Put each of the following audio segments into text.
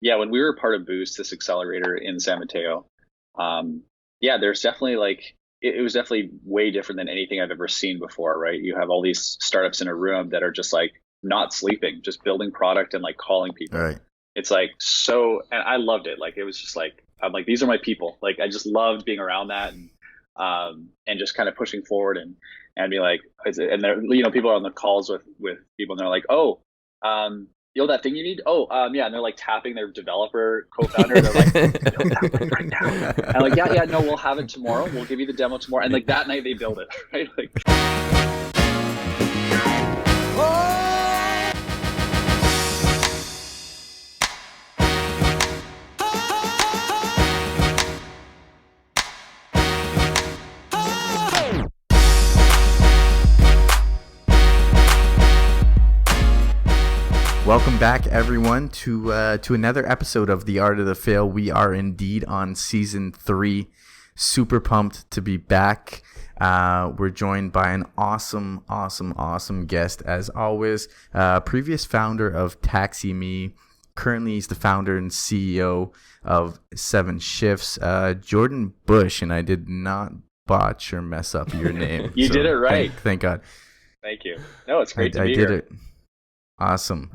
yeah, when we were part of Boost, this accelerator in San Mateo, yeah, there's definitely like it was definitely way different than anything I've ever seen before, right? You have all these startups in a room that are just like not sleeping, just building product and like calling All people. right. It's like so, and I loved it. Like it was just like I'm like these are my people. Like I just loved being around that and just kind of pushing forward and be like, and they're people are on the calls with people and they're like, oh, that thing you need? Oh, yeah. And they're like tapping their developer co-founder. They're like, build that like right now. And I'm like, yeah, no, we'll have it tomorrow. We'll give you the demo tomorrow. And like that night they build it, right? Like, Welcome back, everyone, to another episode of The Art of the Fail. We are indeed on season 3. Super pumped to be back. We're joined by an awesome guest, as always. Previous founder of Taxi Me. Currently, he's the founder and CEO of 7 Shifts. Jordan Boesch, and I did not botch or mess up your name. you did it right. Thank God. Thank you. No, it's great to be I here. did it. Awesome.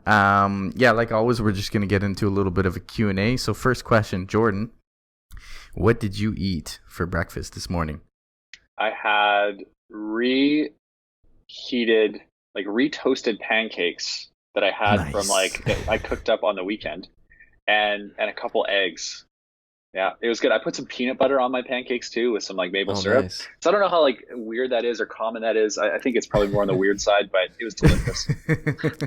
Yeah, like always, we're just going to get into a little bit of a Q&A. So first question, Jordan, what did you eat for breakfast this morning? I had retoasted pancakes that I had from Nice. that I cooked up on the weekend and a couple eggs. Yeah, it was good. I put some peanut butter on my pancakes too with some like maple Oh, syrup. nice. So I don't know how like weird that is or common that is. I think it's probably more on the weird side, but it was delicious.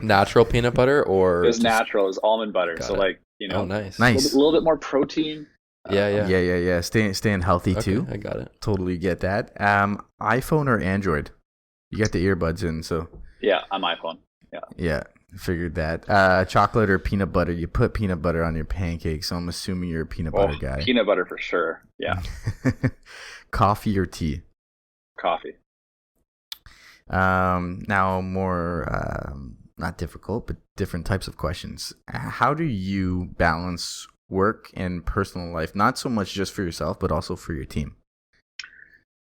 Natural peanut butter or It was just... natural. It was almond butter. Got So it. like, Oh, nice. Nice. a little bit more protein. Yeah. Yeah. Staying healthy Okay, too. I got it. Totally get that. iPhone or Android? You got the earbuds in, so Yeah, on my phone. yeah, figured that. Chocolate or peanut butter? You put peanut butter on your pancakes, so I'm assuming you're a peanut butter guy. Peanut butter for sure. Yeah, Coffee or tea? coffee. Now more not difficult, but different types of questions. How do you balance work and personal life? Not so much just for yourself, but also for your team.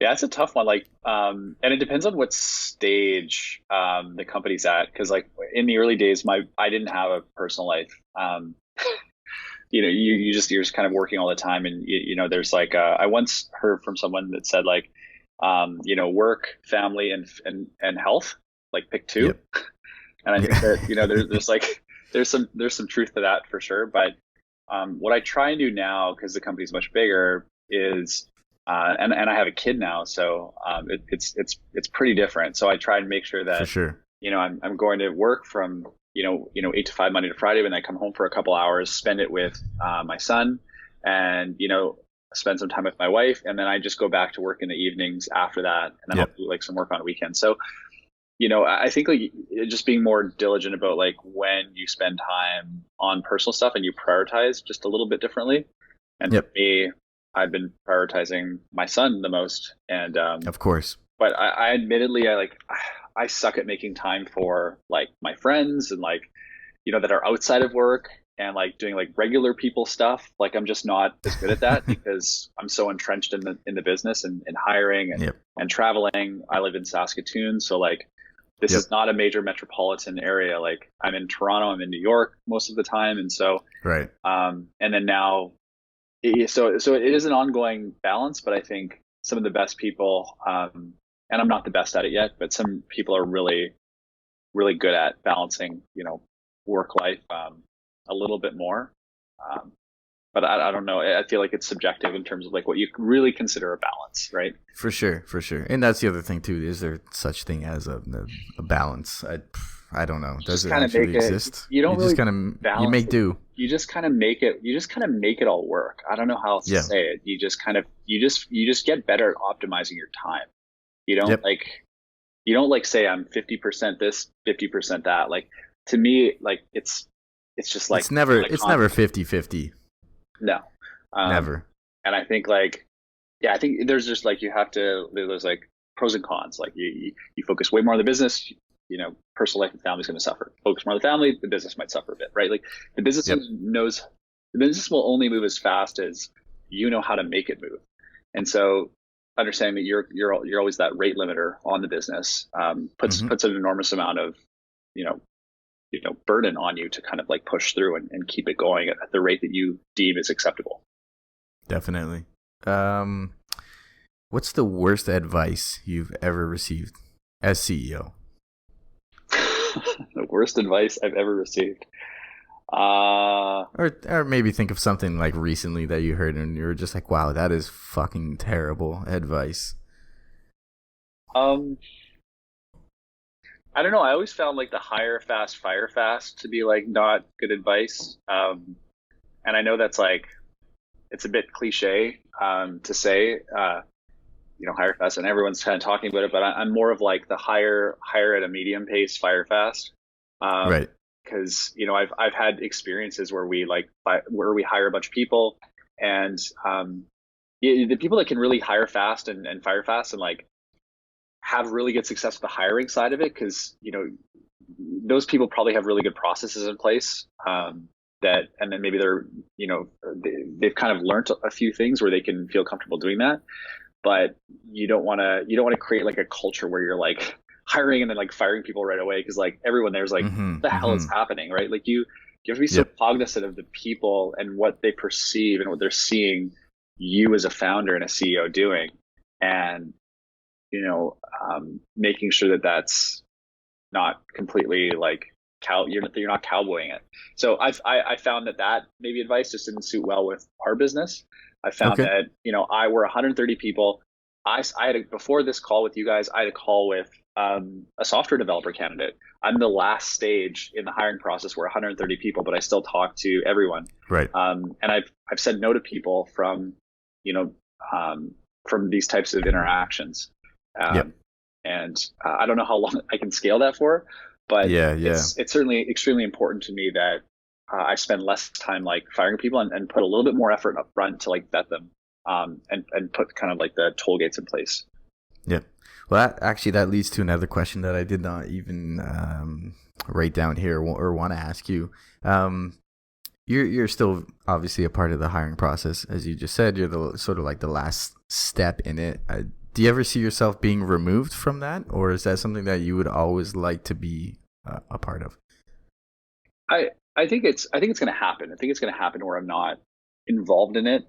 Yeah, it's a tough one. Like, and it depends on what stage the company's at. Because like in the early days, I didn't have a personal life. You're just kind of working all the time, and there's like I once heard from someone that said like, work, family, and health, like pick 2. Yep. And I think that there's like there's some truth to that for sure. But what I try and do now, because the company's much bigger, is and I have a kid now, so it's pretty different. So I try and make sure that For sure. I'm going to work from 8 to 5 Monday to Friday, and then I come home for a couple hours, spend it with my son, and spend some time with my wife, and then I just go back to work in the evenings after that, and then Yep. I'll do like some work on weekends. So I think like just being more diligent about like when you spend time on personal stuff and you prioritize just a little bit differently. And Yep. for me, I've been prioritizing my son the most. And Of course. but I admittedly I suck at making time for like my friends and like that are outside of work and like doing like regular people stuff. Like I'm just not as good at that because I'm so entrenched in the business and hiring and Yep. and traveling. I live in Saskatoon, so like this Yep. is not a major metropolitan area. Like I'm in Toronto, I'm in New York most of the time, and so Right. and then now, so it is an ongoing balance. But I think some of the best people, and I'm not the best at it yet, but some people are really, really good at balancing, work life a little bit more. But I don't know. I feel like it's subjective in terms of like what you really consider a balance, right? For sure. And that's the other thing too. Is there such thing as a balance? I don't know. Does Just it kind of actually make exist? it. You don't really just kind of balance you make it. do. You just kind of make it. You just kind of make it all work. I don't know how else Yeah. to say it. You just kind of you just get better at optimizing your time. You don't Yep. like say I'm 50% this, 50% that. Like to me, like it's just like It's never like it's constant. never 50-50. No. Never. And I think like, yeah, I think there's just like, there's like pros and cons. Like you focus way more on the business, personal life and family is going to suffer. Focus more on the family, the business might suffer a bit, right? Like the business Yep. knows the business will only move as fast as you know how to make it move. And so understanding that you're always that rate limiter on the business puts an enormous amount of you know burden on you to kind of like push through and keep it going at the rate that you deem is acceptable. Definitely. What's the worst advice you've ever received as CEO? The worst advice I've ever received. Or maybe think of something like recently that you heard and you were just like, wow, that is fucking terrible advice. I don't know. I always found like the hire fast, fire fast to be like not good advice. And I know that's like, it's a bit cliche to say, hire fast, and everyone's kind of talking about it, but I'm more of like the hire at a medium pace, fire fast. Right. Because I've had experiences where we hire a bunch of people, and the people that can really hire fast and fire fast and like have really good success with the hiring side of it, because those people probably have really good processes in place and then maybe they've kind of learned a few things where they can feel comfortable doing that. But you don't want to create like a culture where you're like hiring and then like firing people right away, because like everyone there's like what the hell is happening, right? Like you have to be so cognizant of the people and what they perceive and what they're seeing you as a founder and a CEO doing, and making sure that that's not completely like you're not cowboying it. So I found that maybe advice just didn't suit well with our business. I found that we're 130 people. I had before this call with you guys, I had a call with a software developer candidate. I'm the last stage in the hiring process. We're 130 people, but I still talk to everyone. Right. And I've said no to people from these types of interactions. And I don't know how long I can scale that for, but it's certainly extremely important to me that I spend less time like firing people and put a little bit more effort up front to like vet them and put kind of like the toll gates in place. Yeah. Well, that leads to another question that I did not even write down here or want to ask you. You're still obviously a part of the hiring process, as you just said. You're the sort of like the last step in it. Do you ever see yourself being removed from that, or is that something that you would always like to be a part of? I think it's going to happen. I think it's going to happen where I'm not involved in it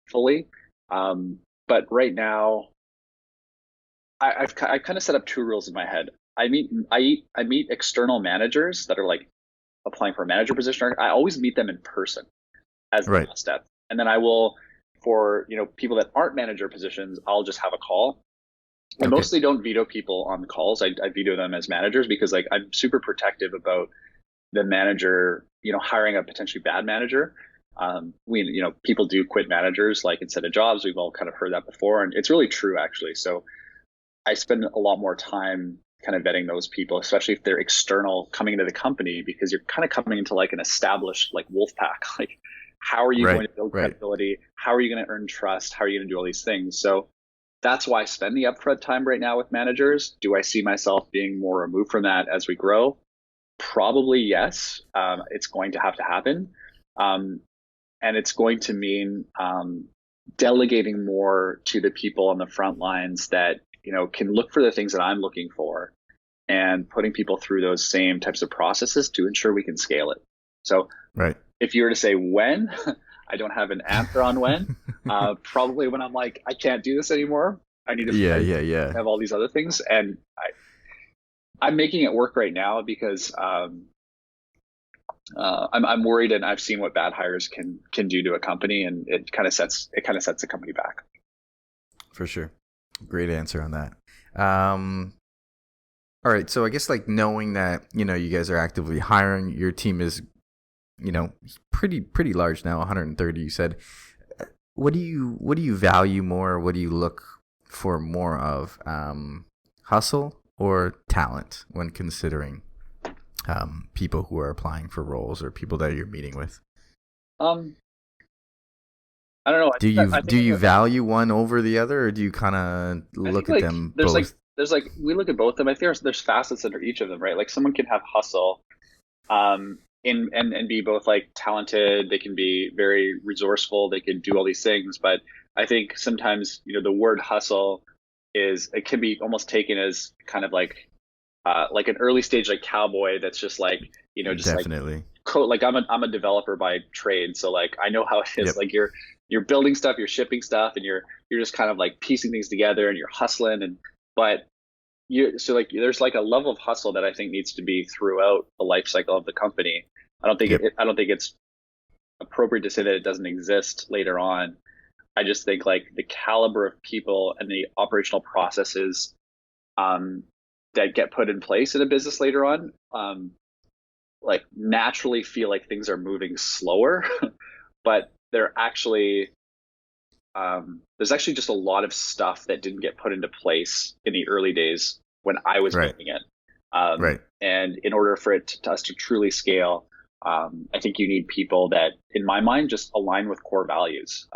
fully. But right now, I've kind of set up two rules in my head. I meet external managers that are like applying for a manager position. I always meet them in person as the last step, and then I will, for people that aren't manager positions, I'll just have a call. I mostly don't veto people on the calls. I veto them as managers because like I'm super protective about the manager, hiring a potentially bad manager. People do quit managers like instead of jobs. We've all kind of heard that before, and it's really true actually. So I spend a lot more time kind of vetting those people, especially if they're external coming into the company, because you're kind of coming into like an established like wolf pack. Like, how are you going to build credibility? How are you going to earn trust? How are you going to do all these things? So that's why I spend the upfront time right now with managers. Do I see myself being more removed from that as we grow? Probably yes. It's going to have to happen. And it's going to mean delegating more to the people on the front lines that, can look for the things that I'm looking for, and putting people through those same types of processes to ensure we can scale it. So if you were to say when, I don't have an answer on when. Probably when I'm like, I can't do this anymore. I need to have all these other things. And I'm making it work right now because I'm worried, and I've seen what bad hires can do to a company, and it kind of sets the company back. For sure. Great answer on that. All right. So I guess like knowing that, you guys are actively hiring, your team is, pretty large now, 130, you said. What do you value more? What do you look for more of, hustle or talent when considering people who are applying for roles or people that you're meeting with? I don't know. Do you value one over the other, or do you kind of look at them both? We look at both of them. I think there's facets under each of them, right? Like someone can have hustle, and be both like talented. They can be very resourceful. They can do all these things. But I think sometimes, the word hustle it can be almost taken as kind of like an early stage like cowboy that's just like, just like Definitely. like I'm a developer by trade, so like I know how it is. Yep. Like you're building stuff, you're shipping stuff, and you're just kind of like piecing things together, and you're hustling. But like there's like a level of hustle that I think needs to be throughout the life cycle of the company. Yep. I don't think it's appropriate to say that it doesn't exist later on. I just think like the caliber of people and the operational processes um, that get put in place in a business later on, like naturally feel like things are moving slower, but there's actually just a lot of stuff that didn't get put into place in the early days when I was Right. building it. Right. And in order for us to truly scale, I think you need people that, in my mind, just align with core values.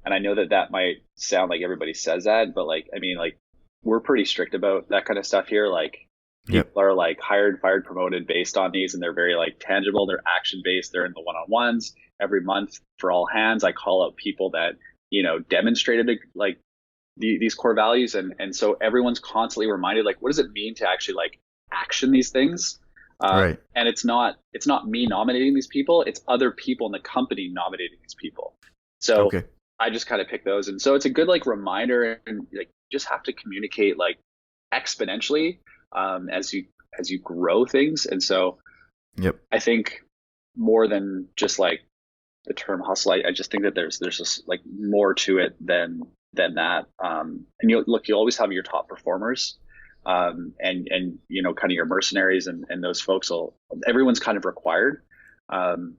And I know that might sound like everybody says that, but like, I mean, like we're pretty strict about that kind of stuff here. Like Yep. people are like hired, fired, promoted based on these, and they're very like tangible. They're action based. They're in the one-on-ones every month for all hands. I call out people that, demonstrated like these core values. And so everyone's constantly reminded, like, what does it mean to actually like action these things? Right. And it's not me nominating these people. It's other people in the company nominating these people. So Okay. I just kind of pick those. And so it's a good like reminder, and like you just have to communicate like exponentially as you grow things. And so Yep. I think more than just like the term hustle, I just think that there's just like more to it than that. And you always have your top performers, and kind of your mercenaries, and those folks everyone's kind of required. You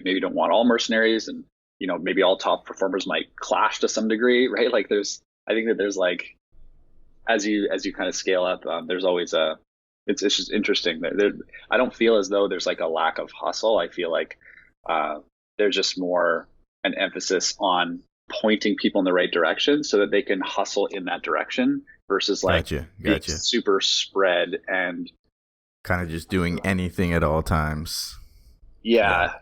maybe don't want all mercenaries, and maybe all top performers might clash to some degree, right? Like I think that there's like as you kind of scale up, there's always it's just interesting. I don't feel as though there's like a lack of hustle. I feel like there's just more an emphasis on pointing people in the right direction so that they can hustle in that direction versus like Gotcha. being super spread and Kind of just doing anything at all times. yeah.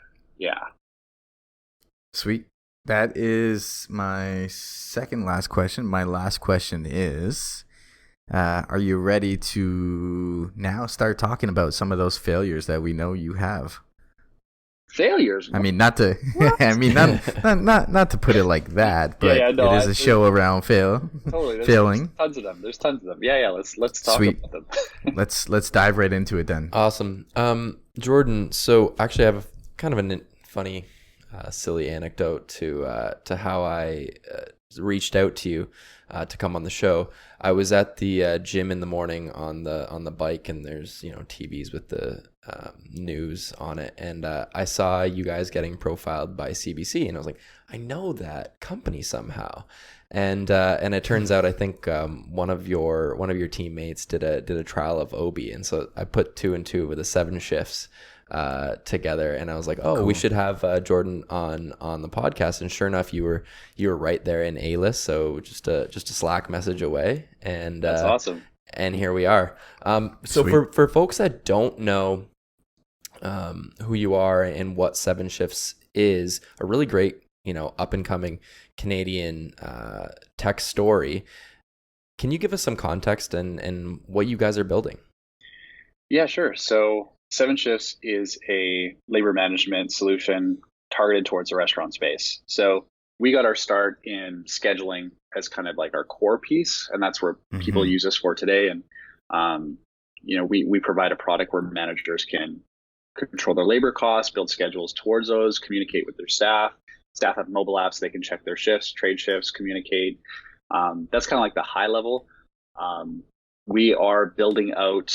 Sweet. That is my second last question. My last question is, are you ready to now start talking about some of those failures that we know you have? Failures. I mean, not to. I mean, not to put it like that, but it is a show around Totally. failing. There's tons of them. Yeah. Let's talk Sweet. about them. Let's dive right into it then. Awesome. Jordan, so actually I have kind of a funny, silly anecdote to how I reached out to you to come on the show. I was at the gym in the morning on the bike, and there's TVs with the news on it, and I saw you guys getting profiled by CBC, and I was like, I know that company somehow. And it turns out I think one of your teammates did a trial of Obi, and so I put 2 and 2 with the 7 shifts together, and I was like, oh, cool. We should have Jordan on the podcast. And sure enough, you were right there in A-list, so just a Slack message away, and that's awesome. And here we are. So for folks that don't know who you are and what 7 Shifts is, a really great up and coming Canadian tech story. Can you give us some context and what you guys are building? Yeah, sure. So 7 Shifts is a labor management solution targeted towards the restaurant space. So we got our start in scheduling as kind of like our core piece, and that's where people use us for today. And we provide a product where managers can control their labor costs, build schedules towards those, communicate with their staff. Staff have mobile apps; they can check their shifts, trade shifts, communicate. That's kind of like the high level. We are building out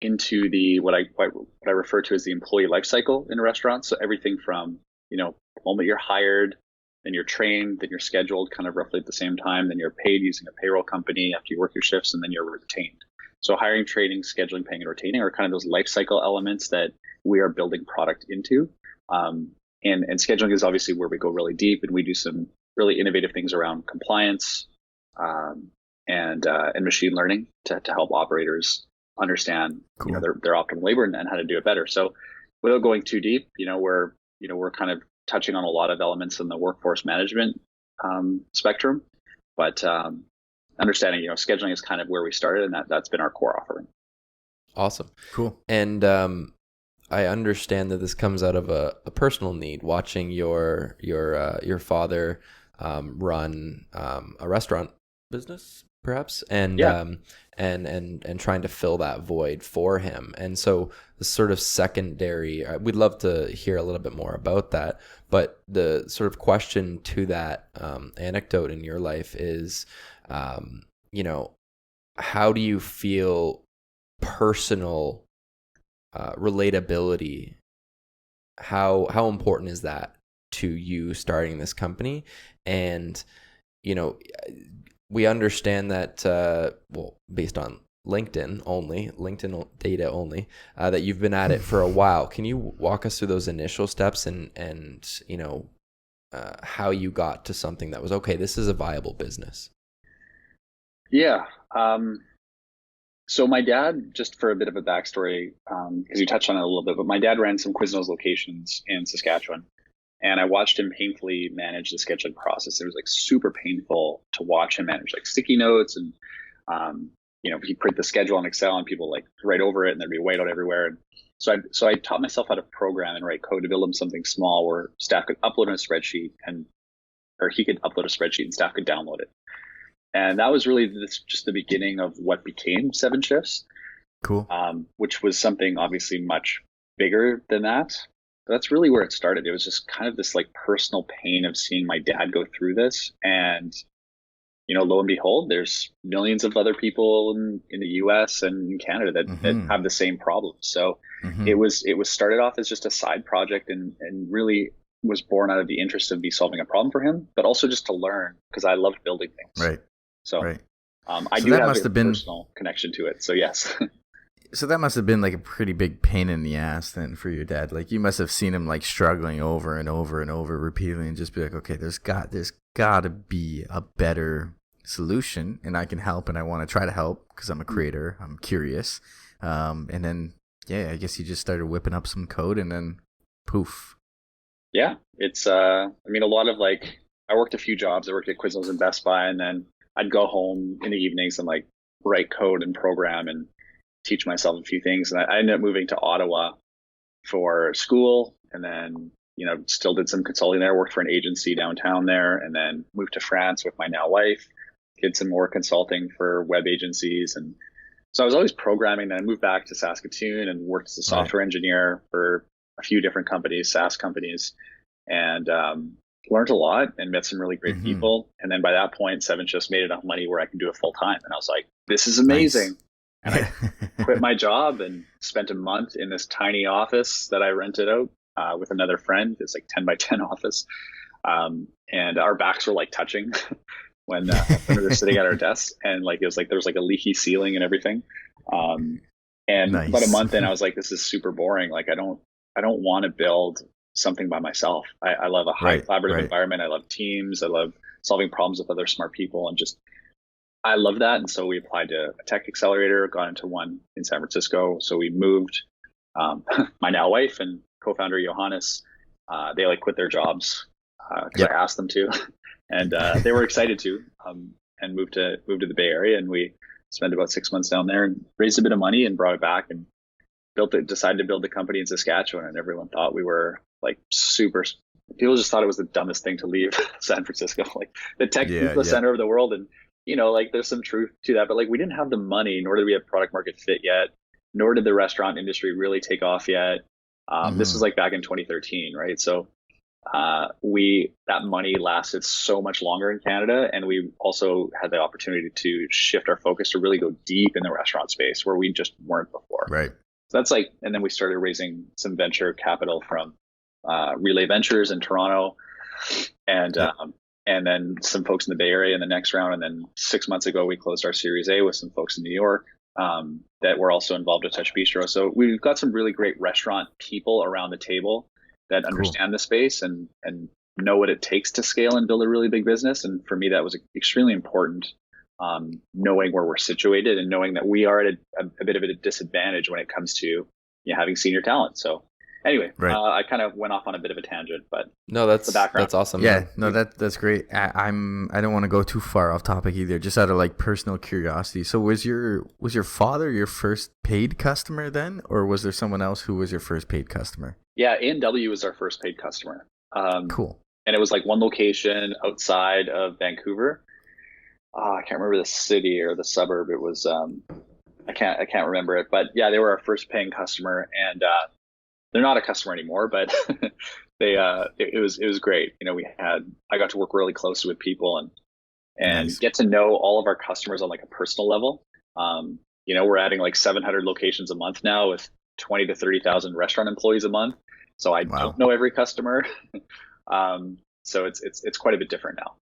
into what I refer to as the employee life cycle in restaurants. So everything from the moment you're hired, then you're trained, then you're scheduled kind of roughly at the same time, then you're paid using a payroll company after you work your shifts, and then you're retained. So hiring, training, scheduling, paying, and retaining are kind of those life cycle elements that we are building product into. And scheduling is obviously where we go really deep, and we do some really innovative things around compliance and machine learning to help operators understand, Cool. their optimal labor and how to do it better. So without going too deep, we're kind of touching on a lot of elements in the workforce management spectrum, but understanding, scheduling is kind of where we started, and that's been our core offering. Awesome. Cool. And I understand that this comes out of a personal need, watching your father run a restaurant business, perhaps, and Yeah. and trying to fill that void for him. And so the sort of secondary, we'd love to hear a little bit more about that. But the sort of question to that anecdote in your life is, how do you feel personal relatability? How important is that to you starting this company? And we understand that based on LinkedIn data only, that you've been at it for a while. Can you walk us through those initial steps and how you got to something that was, okay, this is a viable business? Yeah. So my dad, just for a bit of a backstory, because you touched on it a little bit, but my dad ran some Quiznos locations in Saskatchewan, and I watched him painfully manage the scheduling process. It was like super painful to watch him manage like sticky notes, and he'd print the schedule on Excel and people like write over it, and there'd be whiteout everywhere. And so I taught myself how to program and write code to build him something small where staff could upload in a spreadsheet, or he could upload a spreadsheet and staff could download it. And that was really just the beginning of what became 7 Shifts. Cool. Which was something obviously much bigger than that. But that's really where it started. It was just kind of this like personal pain of seeing my dad go through this. And, lo and behold, there's millions of other people in the US and in Canada that have the same problem. So it was started off as just a side project and really was born out of the interest of me solving a problem for him, but also just to learn, because I loved building things. Right. So, right. I do have a personal connection to it. So yes. So that must have been like a pretty big pain in the ass then for your dad. Like you must have seen him like struggling over and over and over repeatedly, and just be like, okay, there's got to be a better solution, and I can help, and I want to try to help because I'm a creator. I'm curious. And then, I guess you just started whipping up some code, and then poof. Yeah. It's, a lot of like, I worked a few jobs. I worked at Quiznos and Best Buy, and then I'd go home in the evenings and like write code and program and teach myself a few things. And I ended up moving to Ottawa for school, and then, still did some consulting there, worked for an agency downtown there, and then moved to France with my now wife, did some more consulting for web agencies. And so I was always programming. Then I moved back to Saskatoon and worked as a software engineer for a few different companies, SaaS companies, and learned a lot and met some really great people. And then by that point, 7 Shifts made enough money where I could do it full time. And I was like, this is amazing. Nice. And I quit my job and spent a month in this tiny office that I rented out with another friend. It's like 10 by 10 office. And our backs were like touching when we were sitting at our desks, and like, it was like, there was like a leaky ceiling and everything. And nice. About a month in, I was like, this is super boring. Like, I don't want to build something by myself. I love a high collaborative environment. I love teams. I love solving problems with other smart people, and I love that. And so we applied to a tech accelerator, got into one in San Francisco. So we moved, my now wife and co-founder Johannes, they like quit their jobs because I asked them to, and they were excited to, and moved to the Bay Area. And we spent about 6 months down there and raised a bit of money and brought it back and decided to build the company in Saskatchewan. And everyone thought we were like people just thought it was the dumbest thing to leave San Francisco. Like the tech is the center of the world. And, like there's some truth to that, but like we didn't have the money, nor did we have product market fit yet, nor did the restaurant industry really take off yet. This was like back in 2013, right? So that money lasted so much longer in Canada, and we also had the opportunity to shift our focus to really go deep in the restaurant space where we just weren't before. Right. So that's like, and then we started raising some venture capital from Relay Ventures in Toronto, and then some folks in the Bay Area in the next round. And then 6 months ago, we closed our Series A with some folks in New York that were also involved with Touch Bistro. So we've got some really great restaurant people around the table that understand the space and know what it takes to scale and build a really big business. And for me, that was extremely important knowing where we're situated and knowing that we are at a bit of a disadvantage when it comes to, you know, having senior talent. So anyway, Right. I kind of went off on a bit of a tangent, but No, the background. that's awesome. Yeah, no, that's great. I don't want to go too far off topic either. Just out of like personal curiosity. So was your father your first paid customer then, or was there someone else who was your first paid customer? Yeah, A&W was our first paid customer. Cool. And it was like one location outside of Vancouver. I can't remember the city or the suburb. It was I can't remember it, but yeah, they were our first paying customer, and they're not a customer anymore, but it was great. You know, I got to work really closely with people and Nice. get to know all of our customers on like a personal level. You know, we're adding like 700 locations a month now with 20 to 30,000 restaurant employees a month. So I Wow. don't know every customer. So it's quite a bit different now.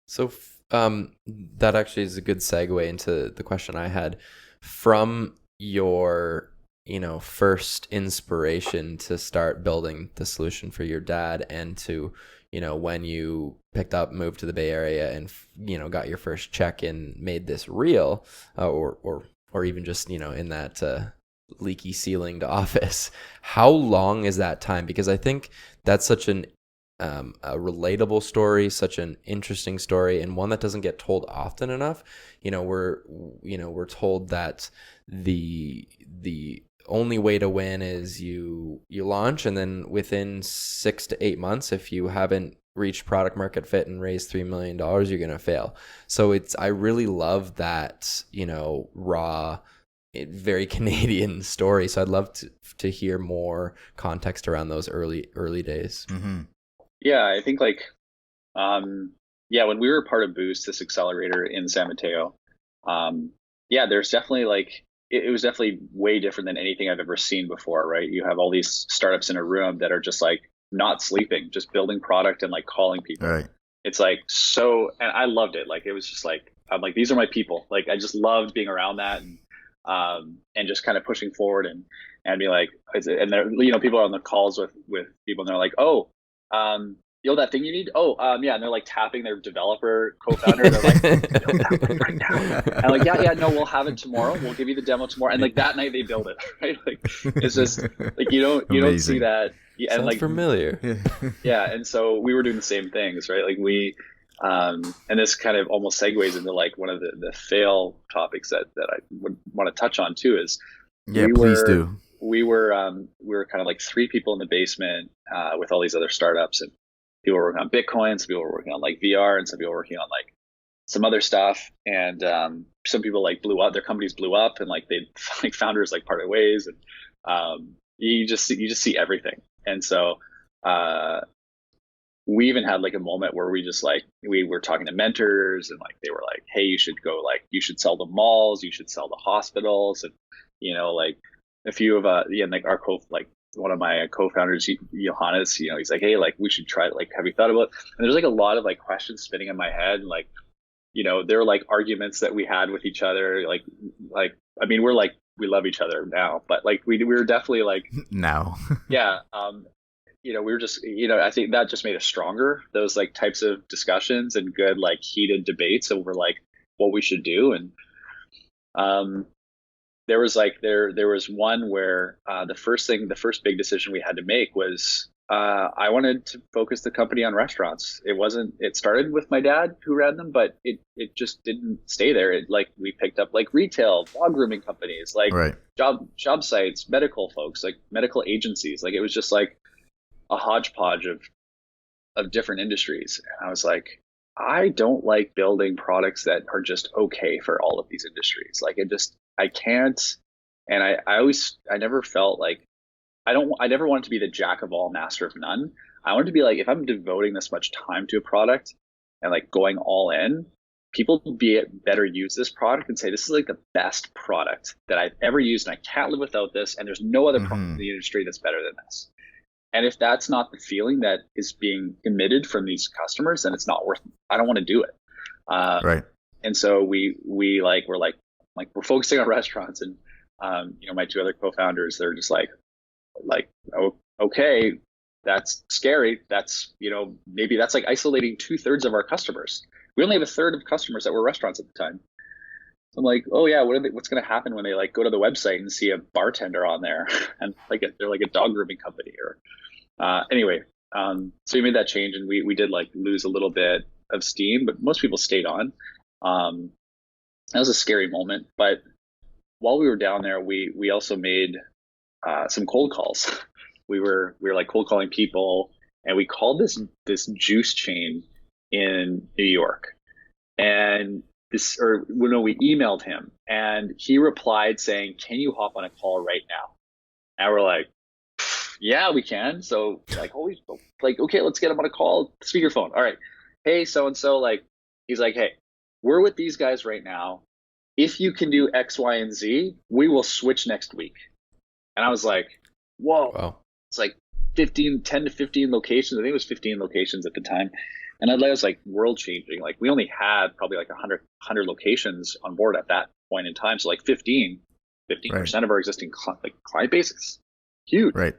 So that actually is a good segue into the question I had. From your, you know, first inspiration to start building the solution for your dad, and to, you know, when you moved to the Bay Area and, you know, got your first check and made this real, or even just, you know, in that leaky ceilinged office, how long is that time? Because I think that's such a relatable story, such an interesting story, and one that doesn't get told often enough. You know, we're told that the only way to win is you launch, and then within 6 to 8 months, if you haven't reached product market fit and raised $3 million, you're gonna fail. So I really love that, you know, raw, very Canadian story. So I'd love to hear more context around those early days. Mm-hmm. Yeah, I think like, yeah, when we were part of Boost, this accelerator in San Mateo, yeah, there's definitely like, it was definitely way different than anything I've ever seen before, right? You have all these startups in a room that are just like not sleeping, just building product and like calling people. Right. It's like, so, and I loved it. Like, it was just like, I'm like, these are my people. Like, I just loved being around that, and just kind of pushing forward and be like, and they're, you know, people are on the calls with people and they're like, oh, you know that thing you need? Oh, yeah. And they're like tapping their developer co-founder. They're like, build that like right now. And I'm like, yeah, no, we'll have it tomorrow. We'll give you the demo tomorrow. And like that night they build it, right? Like, it's just like, you don't see that. Yeah, and Sounds like familiar. yeah, and so we were doing the same things, right? Like and this kind of almost segues into like one of the fail topics that I would want to touch on too is Yeah, please do. We were kind of like three people in the basement with all these other startups, and people were working on Bitcoin, some people were working on like VR, and some people were working on like some other stuff, and some people like blew up, their companies blew up, and like they like founders like parted ways, and you just see everything. And so we even had like a moment where we just like, we were talking to mentors, and like they were like, hey, you should sell the malls, you should sell the hospitals, and you know, like a few of like our one of my co-founders, Johannes, you know, he's like, hey, like we should try, like, have you thought about? And there's like a lot of like questions spinning in my head, and like, you know, there are like arguments that we had with each other, like I mean, we're like, we love each other now, but like we were definitely like now. yeah, you know, we were just, you know, I think that just made us stronger, those like types of discussions and good like heated debates over like what we should do. And there was one where the first big decision we had to make was I wanted to focus the company on restaurants. It started with my dad who ran them, but it just didn't stay there. We picked up like retail, dog grooming companies, like Right. job sites, medical folks, like medical agencies. Like it was just like a hodgepodge of different industries. And I was like, I don't like building products that are just okay for all of these industries. Like I can't. And I never felt like, I never wanted to be the jack of all, master of none. I wanted to be like, if I'm devoting this much time to a product and like going all in, people better use this product and say, this is like the best product that I've ever used, and I can't live without this. And there's no other product in the industry that's better than this. And if that's not the feeling that is being emitted from these customers, then it's not worth it. I don't want to do it. Right. And so we're focusing on restaurants, and you know, my two other co-founders, they're just like, oh, okay, that's scary. That's, you know, maybe that's like isolating 2/3 of our customers. we only have a third of customers that were restaurants at the time. So I'm like, oh yeah, what's going to happen when they like go to the website and see a bartender on there and like they're like a dog grooming company or anyway. So we made that change, and we did like lose a little bit of steam, but most people stayed on. That was a scary moment, but while we were down there, we also made some cold calls. We were like cold calling people, and we called this juice chain in New York, and we emailed him, and he replied saying, "Can you hop on a call right now?" And we're like, "Yeah, we can." So like, okay, let's get him on a call. Speakerphone. All right, hey, so and so, like, he's like, "Hey, we're with these guys right now. If you can do X, Y, and Z, we will switch next week." And I was like, "Whoa!" Wow. It's like 10 to 15 locations. I think it was 15 locations at the time. And I was like world changing. Like we only had probably like 100 locations on board at that point in time. So like 15% of our existing client base is huge. Right.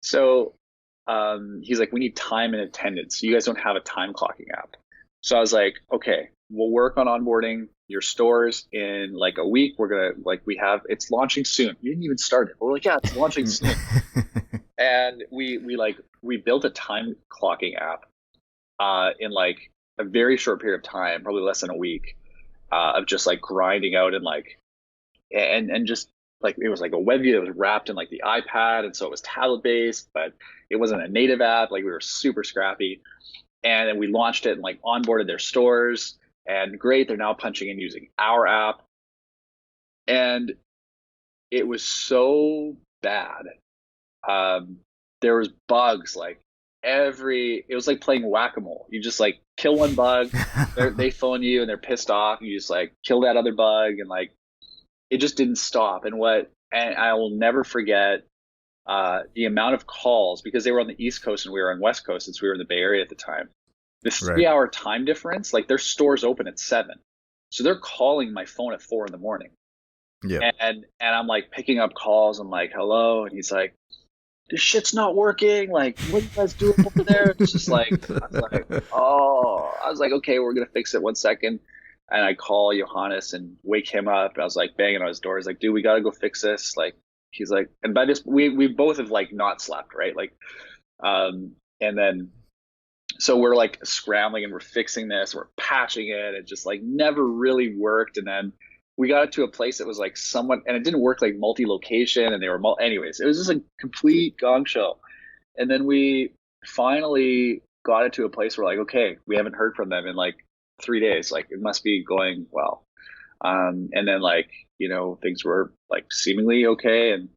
So he's like, we need time and attendance. You guys don't have a time clocking app. So I was like, okay, we'll work on onboarding your stores in like a week. We're going to it's launching soon. We didn't even start it. But we're like, yeah, it's launching soon. And we built a time clocking app in like a very short period of time, probably less than a week, of just like grinding out and just like it was like a web view that was wrapped in like the iPad, and so it was tablet based, but it wasn't a native app. Like we were super scrappy, and then we launched it and like onboarded their stores, and great, they're now punching in using our app, and it was so bad. There was bugs like it was like playing whack-a-mole. You just like kill one bug, they phone you and they're pissed off. You just like kill that other bug, and like it just didn't stop. And I will never forget the amount of calls, because they were on the East Coast and we were on West Coast, since we were in the Bay Area at the time. The 3-hour time difference, like their stores open at 7, so they're calling my phone at 4 a.m. Yeah. And I'm like picking up calls. I'm like, hello, and he's like, this shit's not working. Like, what are you guys doing over there? It's just like, I was like, okay, we're going to fix it 1 second. And I call Johannes and wake him up. I was like banging on his door. He's like, dude, we got to go fix this. Like, he's like, and by this, we both have like not slept, right? Like, and then, so we're like scrambling and we're fixing this, we're patching it. It just like never really worked. And then we got it to a place that was like somewhat, and it didn't work like multi-location, and they were anyways, it was just a complete gong show. And then we finally got it to a place where like, okay, we haven't heard from them in like 3 days, like it must be going well. And then like, things were like seemingly okay. And,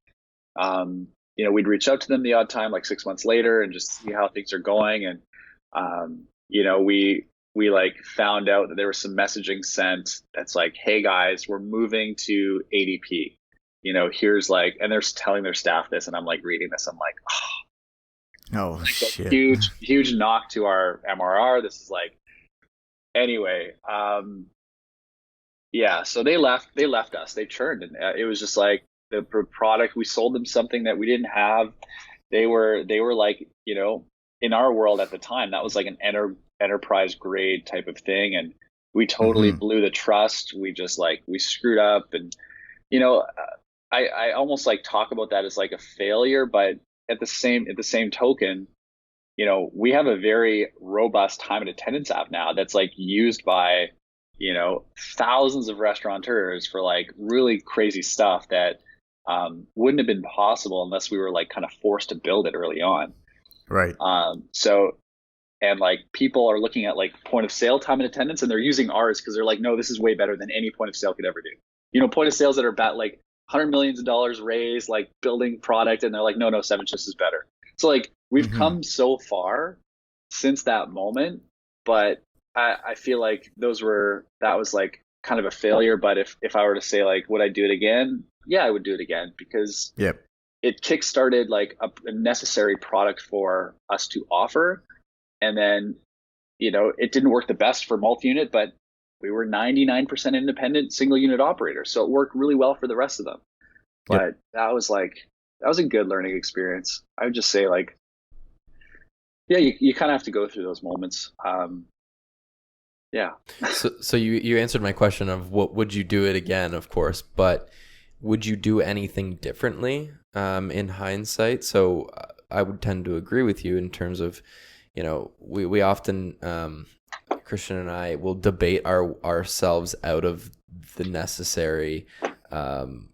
we'd reach out to them the odd time, like 6 months later, and just see how things are going. And, we like found out that there was some messaging sent that's like, hey guys, we're moving to ADP, here's like, and they're telling their staff this, and I'm like reading this, I'm like, oh shit, huge knock to our MRR. This is like, anyway, yeah, so they left us, they churned, and it was just like the product, we sold them something that we didn't have. They were like, in our world at the time, that was like an enterprise grade type of thing, and we totally blew the trust. We just like, we screwed up, and I almost like talk about that as like a failure, but at the same token, we have a very robust time and attendance app now that's like used by thousands of restaurateurs for like really crazy stuff that wouldn't have been possible unless we were like kind of forced to build it early on. Right. So, and like people are looking at like point of sale time and attendance, and they're using ours because they're like, no, this is way better than any point of sale could ever do. Point of sales that are about like $100 million raised, like building product, and they're like, no, 7 Shifts is better. So like we've come so far since that moment, but I feel like that was like kind of a failure. But if I were to say like, would I do it again? Yeah, I would do it again, because it kickstarted like a necessary product for us to offer. And then, it didn't work the best for multi-unit, but we were 99% independent single unit operators. So it worked really well for the rest of them. But that was a good learning experience. I would just say like, yeah, you kind of have to go through those moments. yeah. So you answered my question of what would you do it again, of course, but would you do anything differently in hindsight? So I would tend to agree with you in terms of, we often, Christian and I will debate ourselves out of the necessary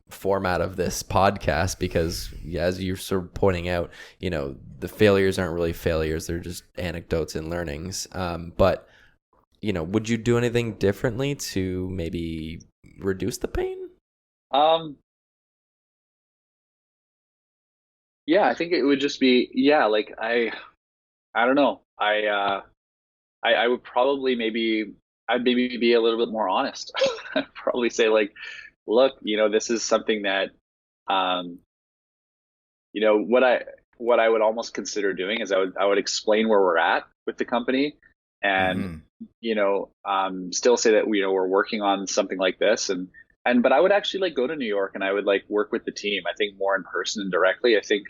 format of this podcast because, as you're sort of pointing out, the failures aren't really failures; they're just anecdotes and learnings. But would you do anything differently to maybe reduce the pain? Yeah, I think it would just be, yeah, like I don't know. I would probably I'd maybe be a little bit more honest. I'd probably say like, look, this is something that, um, what I would almost consider doing is I would explain where we're at with the company, and Mm-hmm. still say that we're working on something like this, and but I would actually like go to New York and I would like work with the team. I think more in person and directly. I think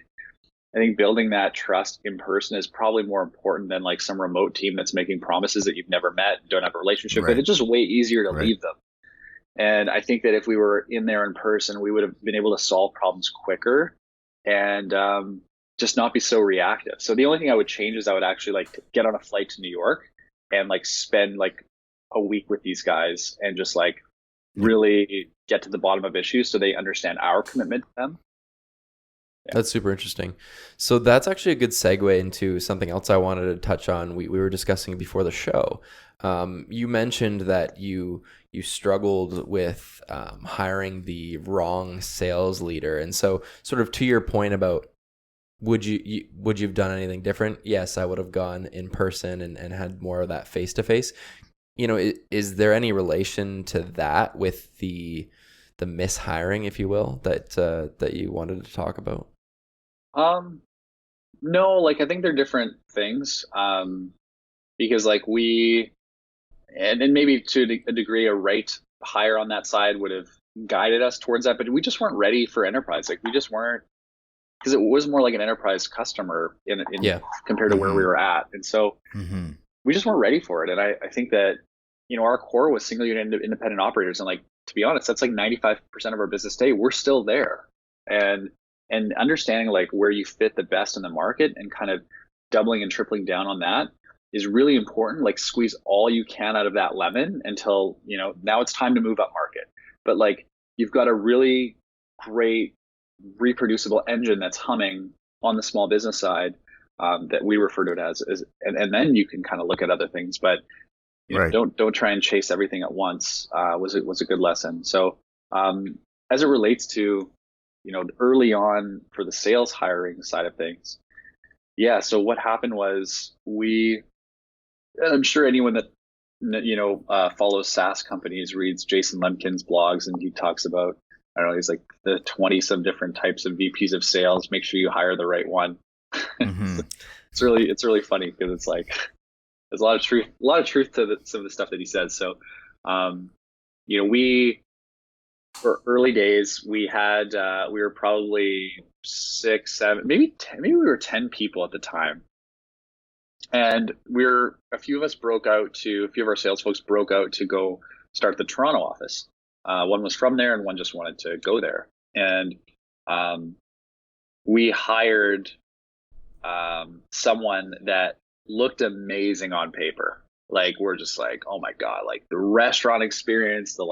building that trust in person is probably more important than like some remote team that's making promises that you've never met, don't have a relationship with. Right. It's just way easier to Right. leave them. And I think that if we were in there in person, we would have been able to solve problems quicker and just not be so reactive. So the only thing I would change is I would actually like to get on a flight to New York and like spend like a week with these guys and just like Yeah. really get to the bottom of issues so they understand our commitment to them. Yeah. That's super interesting. So that's actually a good segue into something else I wanted to touch on. We were discussing before the show. You mentioned that you struggled with hiring the wrong sales leader, and so sort of to your point about would you've done anything different? Yes, I would have gone in person and had more of that face to face. Is there any relation to that with the mishiring, if you will, that you wanted to talk about? No, like I think they're different things. Because like and maybe to a degree, a right hire on that side would have guided us towards that, but we just weren't ready for enterprise. Like we just weren't, because it was more like an enterprise customer in Yeah. compared to where we Mm-hmm. were at, and so Mm-hmm. we just weren't ready for it. And I think that our core was single unit independent operators, and like to be honest, that's like 95% of our business today. We're still there, and understanding like where you fit the best in the market and kind of doubling and tripling down on that is really important. Like squeeze all you can out of that lemon until now it's time to move up market. But like you've got a really great reproducible engine that's humming on the small business side, that we refer to it as and then you can kind of look at other things, but Right. don't try and chase everything at once. Was a good lesson. So as it relates to early on for the sales hiring side of things, yeah. So what happened was and I'm sure anyone that follows SaaS companies reads Jason Lemkin's blogs, and he talks about, I don't know, he's like the 20 some different types of VPs of sales. Make sure you hire the right one. Mm-hmm. It's really funny because it's like there's a lot of truth to some of the stuff that he says. So, we for early days we had we were probably 6, 7, maybe 10, maybe we were 10 people at the time, and a few of our sales folks broke out to go start the Toronto office. One was from there, and one just wanted to go there, and we hired someone that looked amazing on paper. Like we're just like, oh my god, like the restaurant experience, the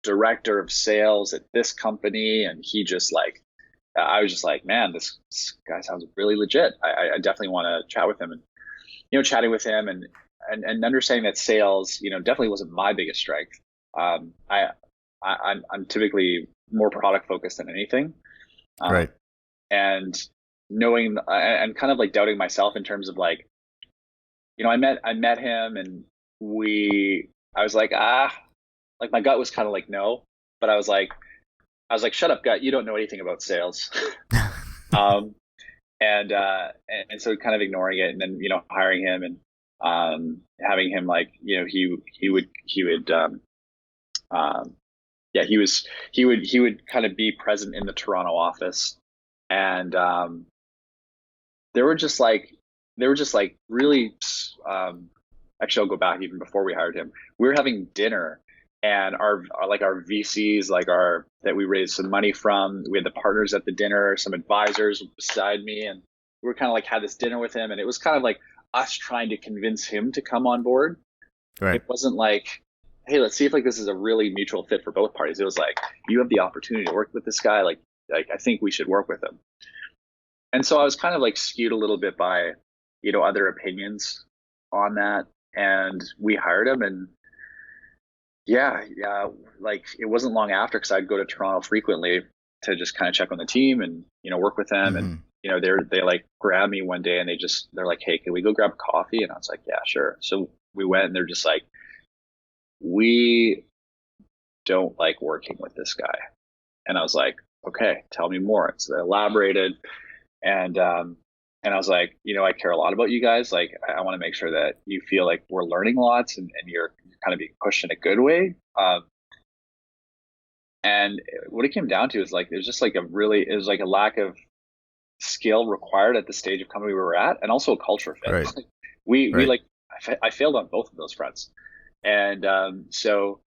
director of sales at this company, and he just like, I was just like, man, this guy sounds really legit. I definitely want to chat with him, and chatting with him and understanding that sales, definitely wasn't my biggest strength. I'm typically more product focused than anything, Right. and knowing and kind of like doubting myself in terms of like, I met him, and I was like, like my gut was kind of like no, but I was like, shut up, gut, you don't know anything about sales. um, and so kind of ignoring it, and then hiring him, and having him like he would yeah, he would kind of be present in the Toronto office, and they were just like really actually I'll go back even before we hired him. We were having dinner, and our VCs, that we raised some money from, we had the partners at the dinner, some advisors beside me, and we were kind of like had this dinner with him, and it was kind of like us trying to convince him to come on board. Right. It wasn't like, hey, let's see if like this is a really mutual fit for both parties. It was like, you have the opportunity to work with this guy, like I think we should work with him. And so I was kind of like skewed a little bit by, other opinions on that, and we hired him. And yeah, like it wasn't long after, because I'd go to Toronto frequently to just kind of check on the team and work with them. And they like grabbed me one day, and they're like, hey, can we go grab a coffee? And I was like, yeah, sure. So we went, and they're just like, we don't like working with this guy. And I was like, okay, tell me more. So they elaborated, and I was like, I care a lot about you guys. Like, I want to make sure that you feel like we're learning lots, and you're kind of being pushed in a good way. And what it came down to is like, there's just like it was like a lack of skill required at the stage of company we were at, and also a culture fit. Right. We like, I failed on both of those fronts. And so,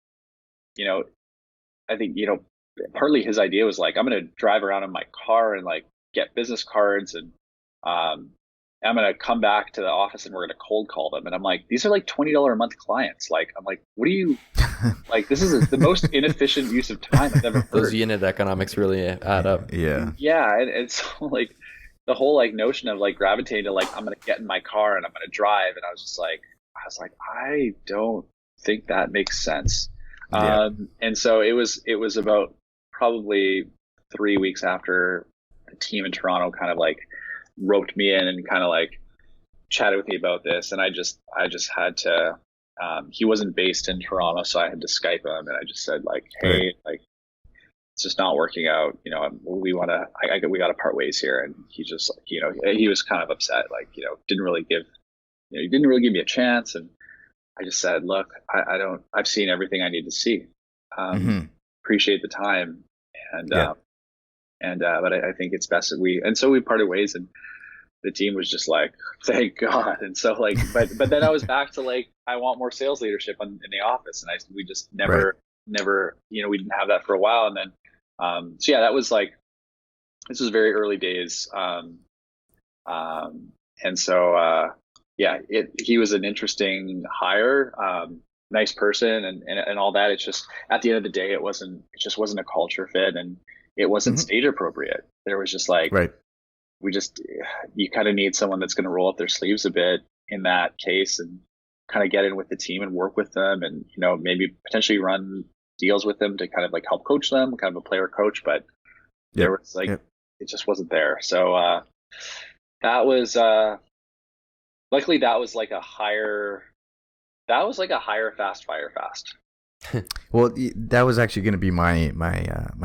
I think, partly his idea was like, I'm going to drive around in my car and like get business cards, and I'm going to come back to the office and we're going to cold call them. And I'm like, these are like $20 a month clients. Like, I'm like, what do you like? This is the most inefficient use of time I've ever heard. Those unit economics really add up. Yeah. Yeah. And so like the whole like notion of like gravitating to like, I'm going to get in my car and I'm going to drive. And I was like, I don't think that makes sense. Yeah. And so it was about probably 3 weeks after the team in Toronto kind of like roped me in and kind of like chatted with me about this. And I just had to, he wasn't based in Toronto, so I had to Skype him, and I just said like, hey, like, it's just not working out. We got to part ways here. And he just like, he was kind of upset, like, didn't really give me a chance. And I just said, look, I've seen everything I need to see. Appreciate the time. And, but I think it's best that and so we parted ways, and the team was just like, thank God. And so like, but then I was back to like, I want more sales leadership in the office. And we just never, we didn't have that for a while. And then, so yeah, that was like, this was very early days. And so, he was an interesting hire, nice person and all that. It's just, at the end of the day, it just wasn't a culture fit, and it wasn't stage appropriate. There was just like, you kind of need someone that's going to roll up their sleeves a bit in that case, and kind of get in with the team and work with them, and, maybe potentially run deals with them to kind of like help coach them, kind of a player coach. But there was like, it just wasn't there. So, that was, luckily that was like a higher fast, fire fast. Well, that was actually going to be my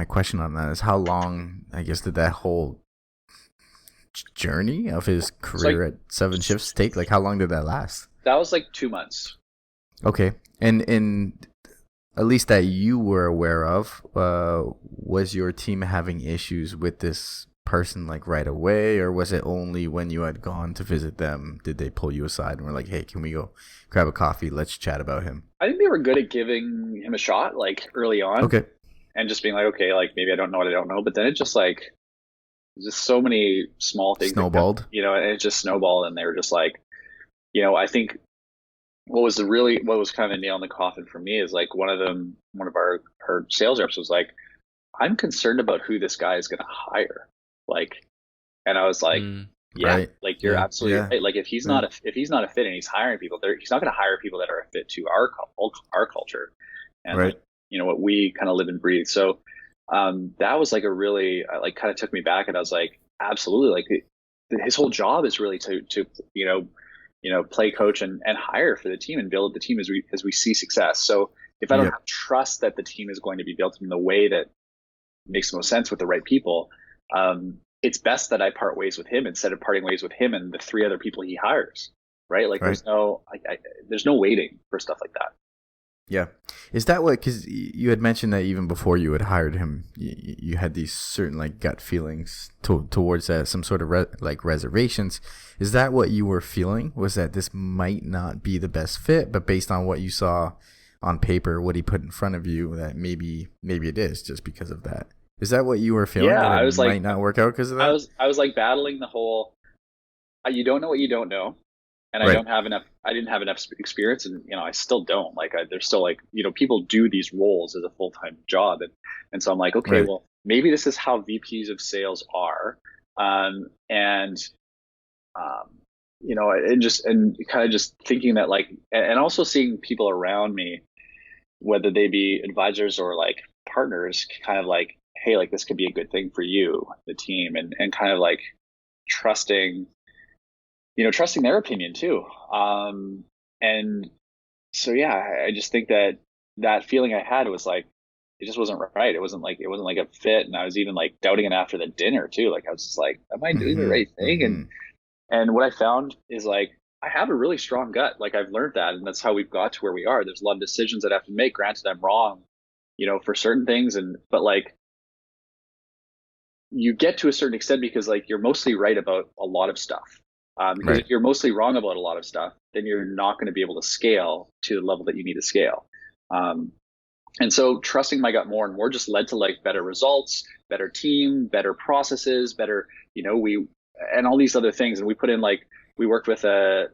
question on that, is how long, I guess, did that whole journey of his career at 7 Shifts take? Like, how long did that last? That was like 2 months. Okay. And at least that you were aware of, was your team having issues with this person like right away, or was it only when you had gone to visit them did they pull you aside and were like, hey, can we go grab a coffee, let's chat about him? I think they were good at giving him a shot, like early on. Okay. And just being like, okay, like maybe I don't know what I don't know. But then it just like, just so many small things snowballed, and it just snowballed. And they were just like, I think what was kind of a nail in the coffin for me is like, one of our sales reps was like, I'm concerned about who this guy is going to hire. Like, and I was like, like you're absolutely right. Like if he's not a fit and he's hiring people, he's not going to hire people that are a fit to our culture, and like, what we kind of live and breathe. So that was like a really like kind of took me back, and I was like, absolutely, like his whole job is really to play coach and hire for the team and build the team as we see success. So if I don't have trust that the team is going to be built in the way that makes the most sense with the right people, it's best that I part ways with him instead of parting ways with him and the 3 other people he hires, right? Like there's no waiting for stuff like that. Yeah. Is that what, because you had mentioned that even before you had hired him, you had these certain like gut feelings towards some sort of like reservations. Is that what you were feeling? Was that this might not be the best fit, but based on what you saw on paper, what he put in front of you, that maybe it is just because of that? Is that what you were feeling, Yeah, that it I was might like, not work out because of I that? was I was like battling the whole you don't know what you don't know, and I Right. don't have enough. I didn't have enough experience, and I still don't. Like, there's still like people do these roles as a full time job, and so I'm like, okay, Right. well, maybe this is how VPs of sales are, and um, and kind of just thinking that like, and also seeing people around me, whether they be advisors or like partners, kind of like, hey, like this could be a good thing for you, the team, and kind of like trusting trusting their opinion too. And so, yeah, I just think that that feeling I had was like, it just wasn't right. It wasn't like a fit. And I was even like doubting it after the dinner too. Like, I was just like, am I doing the Mm-hmm. right thing? Mm-hmm. And what I found is like, I have a really strong gut. Like, I've learned that. And that's how we've got to where we are. There's a lot of decisions that I have to make. Granted, I'm wrong, for certain things. But like, you get to a certain extent because like you're mostly right about a lot of stuff. Because Right. if you're mostly wrong about a lot of stuff, then you're not going to be able to scale to the level that you need to scale. Um, and so trusting my gut more and more just led to like better results, better team, better processes, better, and all these other things. And we put in like, we worked with a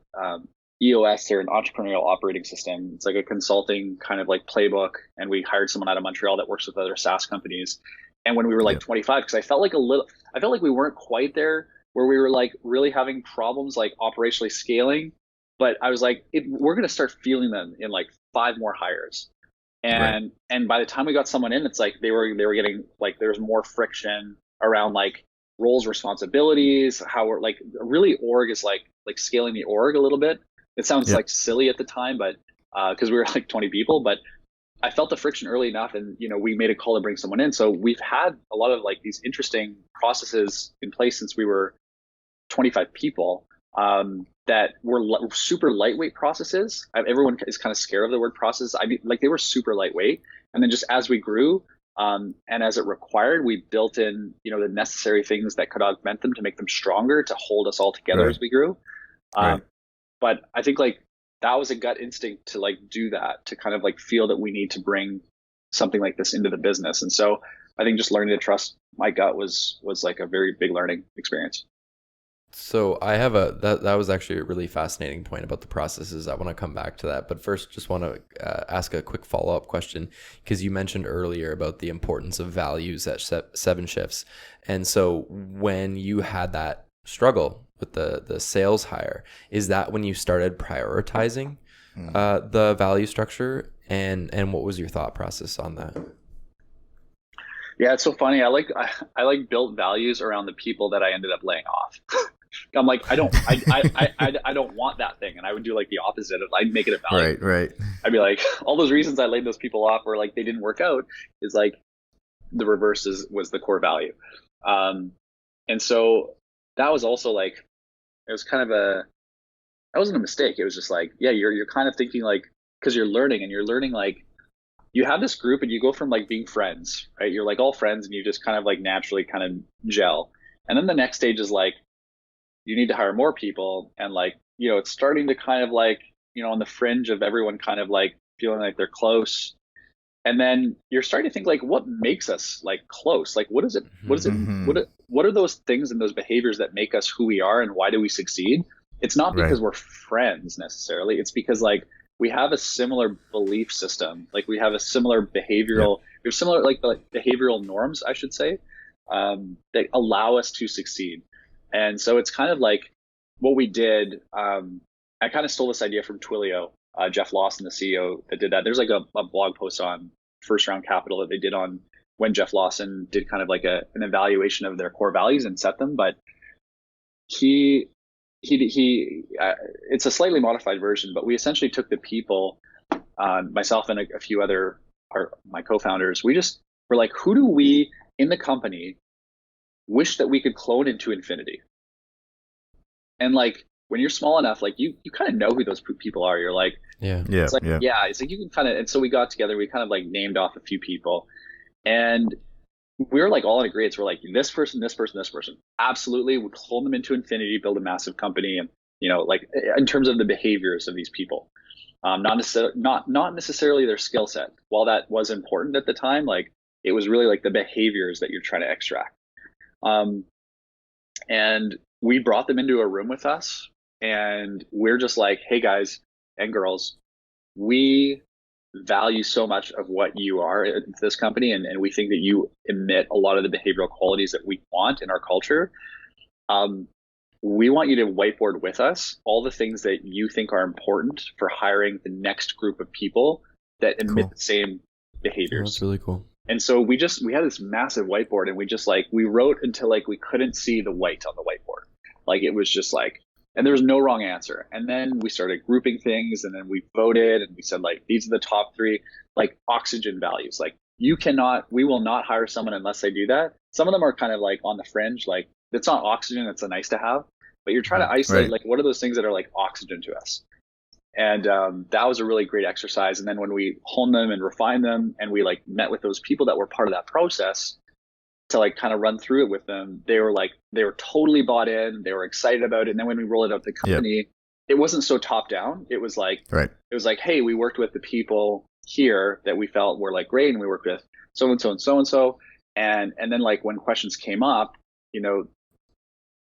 EOS, or an entrepreneurial operating system. It's like a consulting kind of like playbook. And we hired someone out of Montreal that works with other SaaS companies. And when we were like Yep. 25, because I felt like we weren't quite there where we were like really having problems like operationally scaling. But I was like, we're going to start feeling them in like 5 more hires. Right. And by the time we got someone in, it's like they were getting like, there's more friction around like roles, responsibilities, how we're like really org is like scaling the org a little bit. It sounds Yep. like silly at the time, but because we were like 20 people, but I felt the friction early enough, and we made a call to bring someone in. So we've had a lot of like these interesting processes in place since we were 25 people, that were super lightweight processes. Everyone is kind of scared of the word process. I mean, like, they were super lightweight, and then just as we grew, and as it required, we built in the necessary things that could augment them to make them stronger, to hold us all together Right. as we grew. Right. Um, but I think like that was a gut instinct to like do that, to kind of like feel that we need to bring something like this into the business. And so I think just learning to trust my gut was like a very big learning experience. So I have that was actually a really fascinating point about the processes. I want to come back to that, but first, just want to ask a quick follow up question, because you mentioned earlier about the importance of values at Seven Shifts, and so when you had that struggle with the sales hire, is that when you started prioritizing Mm. the value structure, and what was your thought process on that? Yeah, it's so funny. I like built values around the people that I ended up laying off. I'm like, I don't want that thing, and I would do like the opposite. I'd make it a value. Right. Right. I'd be like, all those reasons I laid those people off, or like they didn't work out, is like the reverse was the core value. Um, and so that was also like, it was kind of that wasn't a mistake. It was just like, yeah, you're kind of thinking like, because you're learning, and you're learning like, you have this group and you go from like being friends, right? You're like all friends, and you just kind of like naturally kind of gel. And then the next stage is like, you need to hire more people, and like, it's starting to kind of like, on the fringe of everyone kind of like feeling like they're close. And then you're starting to think like, what makes us like close? Like, Mm-hmm. what are those things and those behaviors that make us who we are, and why do we succeed? It's not Right. because we're friends necessarily. It's because like we have a similar belief system. Like, we have a similar Yep. we have similar like behavioral norms, I should say, that allow us to succeed. And so it's kind of like what we did. I kind of stole this idea from Twilio, Jeff Lawson, the CEO that did that. There's like a blog post on First Round Capital that they did on when Jeff Lawson did kind of like an evaluation of their core values and set them. But he it's a slightly modified version, but we essentially took the people, myself and a few other my co-founders. We just were like, who do we in the company wish that we could clone into infinity? And like, when you're small enough, like you kind of know who those people are. You're like, Yeah. it's like, yeah, it's like you can kind of, and so we got together, we kind of like named off a few people, and we were like all in agreement. We're like, this person, this person, this person. Absolutely. We'd hold them into infinity, build a massive company. And, like in terms of the behaviors of these people, not necessarily their skill set. While that was important at the time, like it was really like the behaviors that you're trying to extract. And we brought them into a room with us, and we're just like, hey guys and girls, we value so much of what you are at this company, and we think that you emit a lot of the behavioral qualities that we want in our culture. We want you to whiteboard with us all the things that you think are important for hiring the next group of people that emit the same behaviors. Oh, that's really cool. And so we had this massive whiteboard, and we wrote until like we couldn't see the white on the whiteboard. Like it was just like, and there was no wrong answer. And then we started grouping things, and then we voted, and we said like, these are the top 3 like oxygen values. Like we will not hire someone unless they do that. Some of them are kind of like on the fringe, like it's not oxygen, it's a nice to have, but you're trying to isolate like what are those things that are like oxygen to us. And that was a really great exercise. And then when we honed them and refined them, and we like met with those people that were part of that process to like kind of run through it with them, they were totally bought in. They were excited about it. And then when we rolled it out to the company, it wasn't so top down. It was like, hey, we worked with the people here that we felt were like great, and we worked with so-and-so and so-and-so. And then like when questions came up,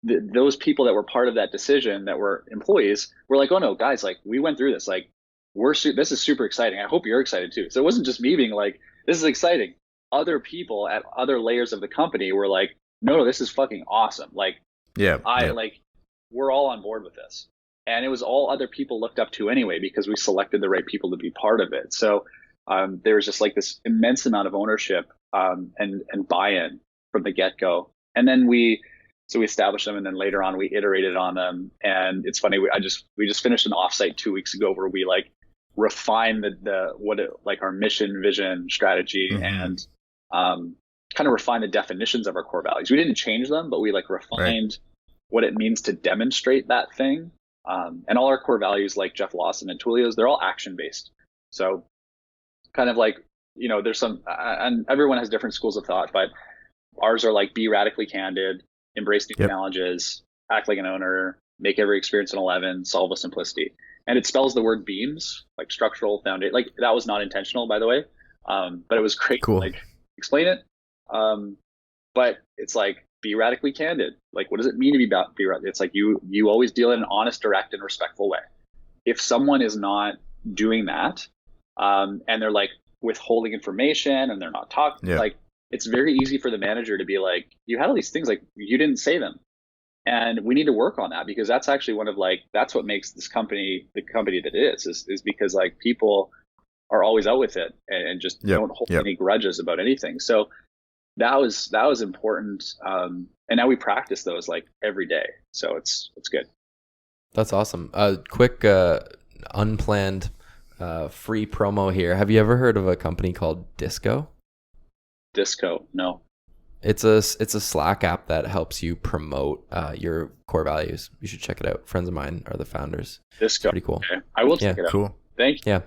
those people that were part of that decision that were employees were like, oh no, guys, like we went through this, like this is super exciting. I hope you're excited too. So it wasn't just me being like, this is exciting. Other people at other layers of the company were like, no, this is fucking awesome. Like, like we're all on board with this. And it was all other people looked up to anyway, because we selected the right people to be part of it. So there was just like this immense amount of ownership and buy-in from the get-go. And then we established them, and then later on we iterated on them. And it's funny, we just finished an offsite 2 weeks ago where we like refined our mission, vision, strategy, and kind of refined the definitions of our core values. We didn't change them, but we like refined what it means to demonstrate that thing. And all our core values, like Jeff Lawson and Twilio's, they're all action based. So kind of like, there's some, and everyone has different schools of thought, but ours are like, be radically candid, embrace new challenges, act like an owner, make every experience an 11, solve with simplicity. And it spells the word beams, like structural foundation. Like that was not intentional, by the way. But it was great. Cool. Like explain it. But it's like, be radically candid. Like, what does it mean to be radically? It's like you always deal in an honest, direct, and respectful way. If someone is not doing that, and they're like withholding information and they're not talking, like it's very easy for the manager to be like, you had all these things, like you didn't say them. And we need to work on that, because that's actually that's what makes this company the company that it is because like people are always out with it and just don't hold any grudges about anything. So that was important. And now we practice those like every day. So it's good. That's awesome. Quick, unplanned, free promo here. Have you ever heard of a company called Disco? Disco? No. It's a Slack app that helps you promote your core values. You should check it out. Friends of mine are the founders. Disco. It's pretty cool. Okay. I will check it out. Cool. Thank you.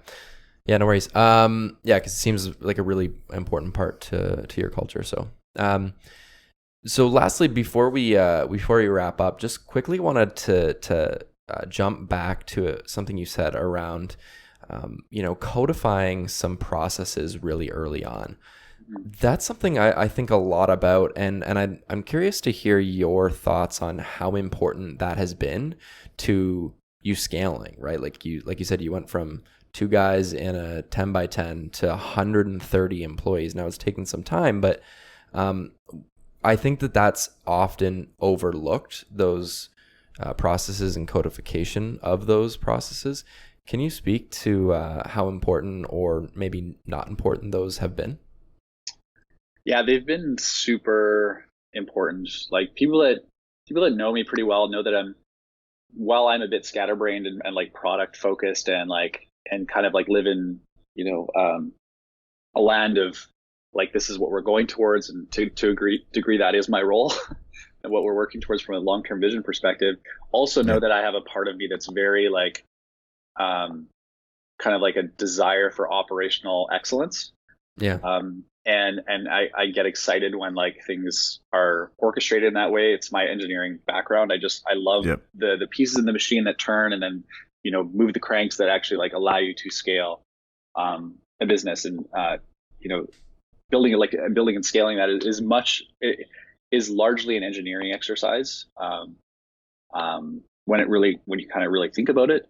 Yeah, no worries. Because it seems like a really important part to your culture. So, so lastly, before we wrap up, just quickly wanted to jump back to something you said around, codifying some processes really early on. That's something I think a lot about, and I'm curious to hear your thoughts on how important that has been to you scaling, right? Like you said, you went from 2 guys in a 10 by 10 to 130 employees. Now it's taken some time, but I think that's often overlooked, those processes and codification of those processes. Can you speak to how important or maybe not important those have been? Yeah, they've been super important. Like people that know me pretty well know that while I'm a bit scatterbrained and like product focused and kind of like live in, a land of like, this is what we're going towards. And to a degree, that is my role. and what we're working towards from a long-term vision perspective. Also know that I have a part of me that's very like, kind of like a desire for operational excellence. Yeah. And I get excited when like things are orchestrated in that way. It's my engineering background. I love the pieces in the machine that turn and then, you know, move the cranks that actually like allow you to scale a business. And you know, building and scaling that is largely an engineering exercise. When you kind of really think about it,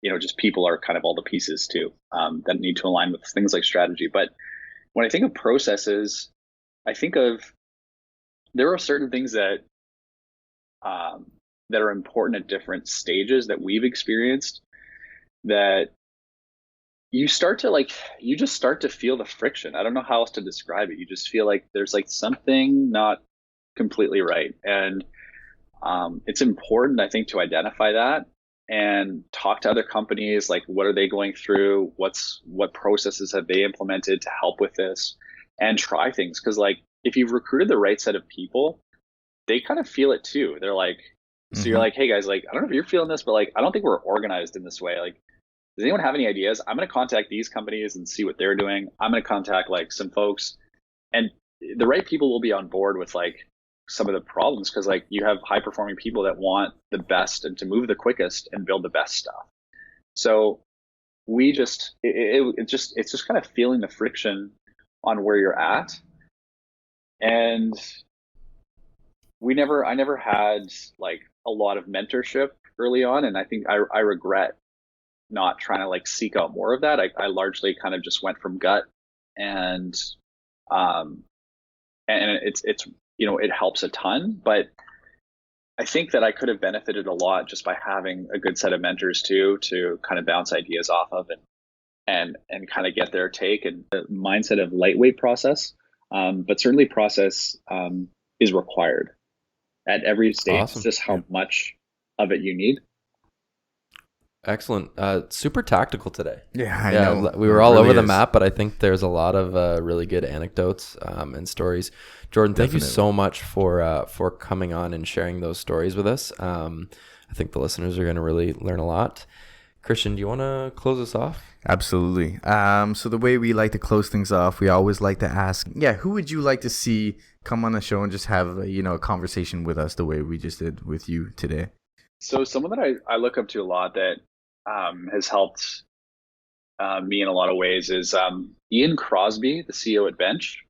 you know, just people are kind of all the pieces too, that need to align with things like strategy. But when I think of processes, I think of, there are certain things that that are important at different stages that we've experienced, that you just start to feel the friction. I don't know how else to describe it. You just feel like there's like something not completely right. And it's important, I think, to identify that and talk to other companies. Like, what are they going through? What processes have they implemented to help with this? And try things. Because like, if you've recruited the right set of people, they kind of feel it too. They're like, so you're like, hey guys, like, I don't know if you're feeling this, but like, I don't think we're organized in this way. Like, does anyone have any ideas? I'm going to contact these companies and see what they're doing. I'm going to contact like some folks, and the right people will be on board with like some of the problems, because like you have high performing people that want the best and to move the quickest and build the best stuff. So we just it's just kind of feeling the friction on where you're at. And I never had like a lot of mentorship early on, and I think I regret not trying to like seek out more of that. I largely kind of just went from gut, and it's you know, it helps a ton, but I think that I could have benefited a lot just by having a good set of mentors too, to kind of bounce ideas off of and kind of get their take, and the mindset of lightweight process. But certainly process is required at every stage. Awesome. It's just how much of it you need. Excellent. Super tactical today. Yeah, I know. We were all over the map, but I think there's a lot of really good anecdotes and stories. Jordan, thank you so much for coming on and sharing those stories with us. I think the listeners are going to really learn a lot. Christian, do you want to close us off? Absolutely. So the way we like to close things off, we always like to ask, who would you like to see come on the show and just have a conversation with us the way we just did with you today? So someone that I look up to a lot that has helped me in a lot of ways is Ian Crosby, the CEO at Bench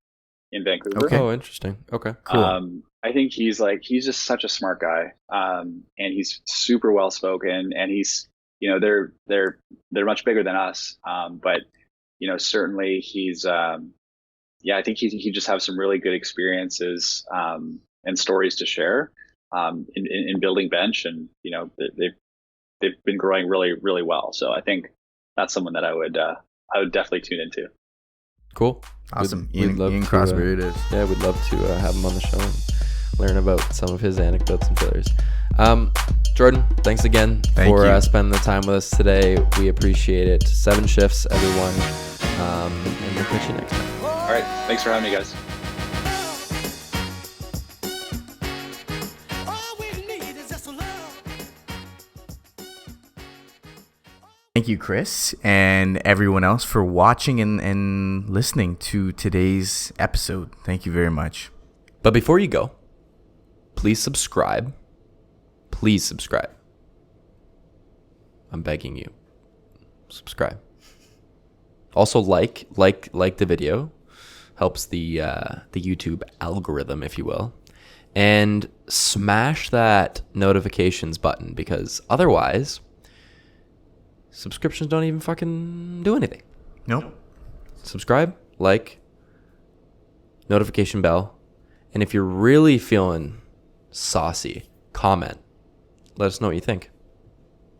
in Vancouver. Okay. Oh, interesting. Okay, cool. I think he's just such a smart guy, and he's super well spoken, and he's they're much bigger than us, but certainly he's I think he just has some really good experiences and stories to share in building Bench, and they've been growing really, really well. So I think that's someone that I would definitely tune into. Cool. Awesome. Ian Crosby it is. Yeah, we'd love to have him on the show and learn about some of his anecdotes and failures. Jordan, thanks again for spending the time with us today. We appreciate it. 7 shifts, everyone. And we'll catch you next time. All right. Thanks for having me, guys. Thank you, Chris, and everyone else for watching and listening to today's episode. Thank you very much. But before you go, please subscribe. Please subscribe. I'm begging you. Subscribe. Also like the video. Helps the YouTube algorithm, if you will. And smash that notifications button, because otherwise subscriptions don't even fucking do anything. Nope. Subscribe, like, notification bell. And if you're really feeling saucy, comment. Let us know what you think.